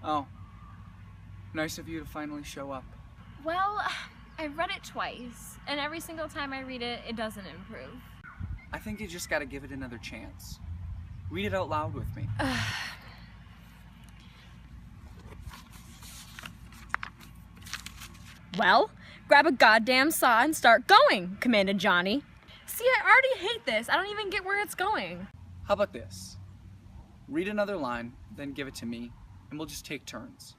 Oh, nice of you to finally show up. Well, I've read it twice, and every single time I read it, it doesn't improve. I think you just gotta give it another chance. Read it out loud with me. Well, grab a goddamn saw and start going, commanded Johnny. See, I already hate this. I don't even get where it's going. How about this? Read another line, then give it to me, and we'll just take turns.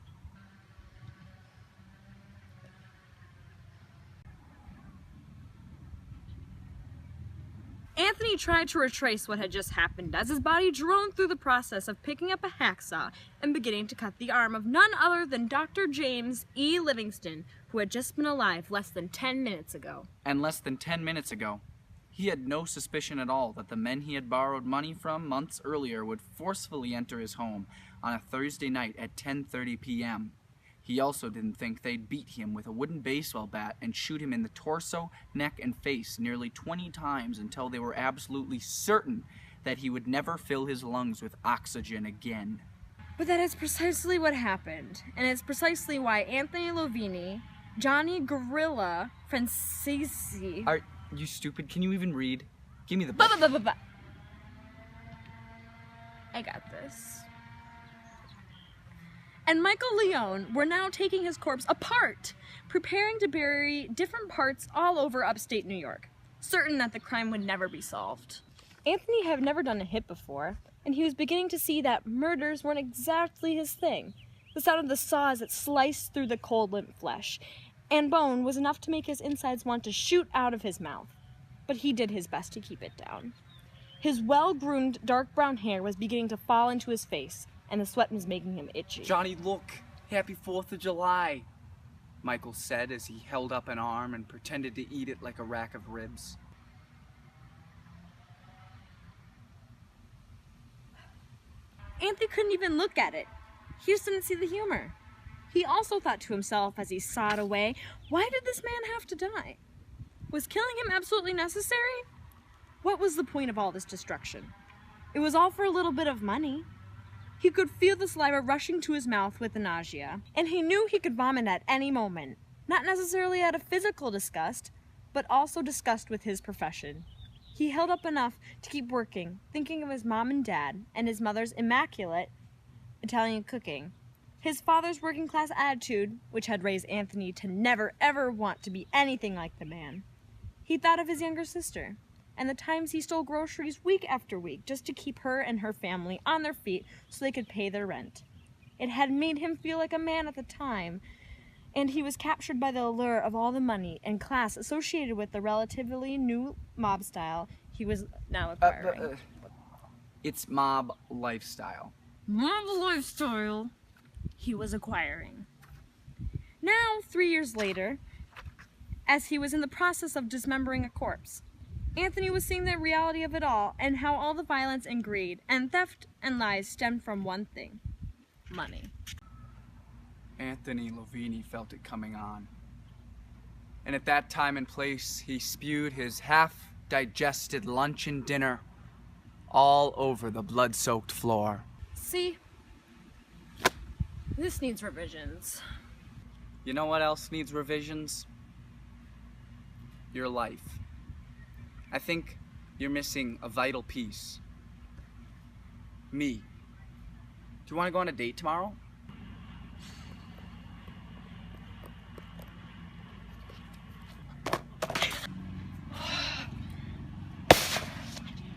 Anthony tried to retrace what had just happened as his body droned through the process of picking up a hacksaw and beginning to cut the arm of none other than Dr. James E. Livingston, who had just been alive less than 10 minutes ago. And less than 10 minutes ago, he had no suspicion at all that the men he had borrowed money from months earlier would forcefully enter his home on a Thursday night at 10:30 p.m. He also didn't think they'd beat him with a wooden baseball bat and shoot him in the torso, neck, and face nearly 20 times until they were absolutely certain that he would never fill his lungs with oxygen again. But that is precisely what happened, and it's precisely why Anthony Lovini, Johnny Gorilla Francesi... Are you stupid? Can you even read? Give me the book. book. I got this. And Michael Leone were now taking his corpse apart, preparing to bury different parts all over upstate New York, certain that the crime would never be solved. Anthony had never done a hit before, and he was beginning to see that murders weren't exactly his thing. The sound of the saw as it sliced through the cold, limp flesh and bone was enough to make his insides want to shoot out of his mouth, but he did his best to keep it down. His well-groomed dark brown hair was beginning to fall into his face, and the sweat was making him itchy. Johnny, look! Happy 4th of July! Michael said as he held up an arm and pretended to eat it like a rack of ribs. Anthony couldn't even look at it. He just didn't see the humor. He also thought to himself as he sawed away, why did this man have to die? Was killing him absolutely necessary? What was the point of all this destruction? It was all for a little bit of money. He could feel the saliva rushing to his mouth with the nausea, and he knew he could vomit at any moment, not necessarily out of physical disgust, but also disgust with his profession. He held up enough to keep working, thinking of his mom and dad, and his mother's immaculate Italian cooking. His father's working class attitude, which had raised Anthony to never ever want to be anything like the man. He thought of his younger sister, and the times he stole groceries week after week just to keep her and her family on their feet so they could pay their rent. It had made him feel like a man at the time, and he was captured by the allure of all the money and class associated with the relatively new mob style he was now acquiring. It's mob lifestyle. Mob lifestyle he was acquiring. Now, 3 years later, as he was in the process of dismembering a corpse, Anthony was seeing the reality of it all and how all the violence and greed and theft and lies stemmed from one thing: money. Anthony Lovini felt it coming on. And at that time and place, he spewed his half-digested lunch and dinner all over the blood-soaked floor. See? This needs revisions. You know what else needs revisions? Your life. I think you're missing a vital piece. Me. Do you want to go on a date tomorrow?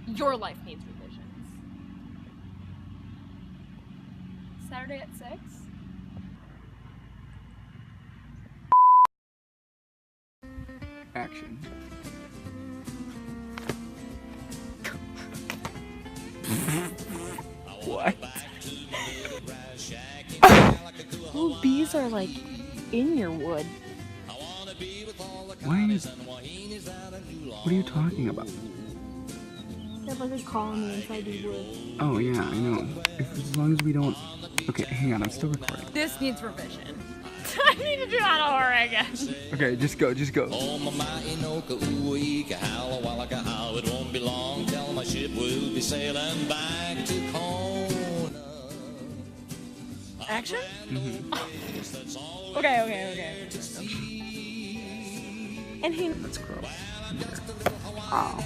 Your life needs revisions. Saturday at 6? Action. What? Oh, bees are like in your wood. What are you talking about? They have like a colony inside your wood. Oh yeah, I know. As long as we don't... Okay, hang on, I'm still recording. This needs revision. I need to do that over again. Okay, just go. It won't be long till my ship will be sailing back to Kona. Action? Mm-hmm. Okay. And he. That's gross. Oh.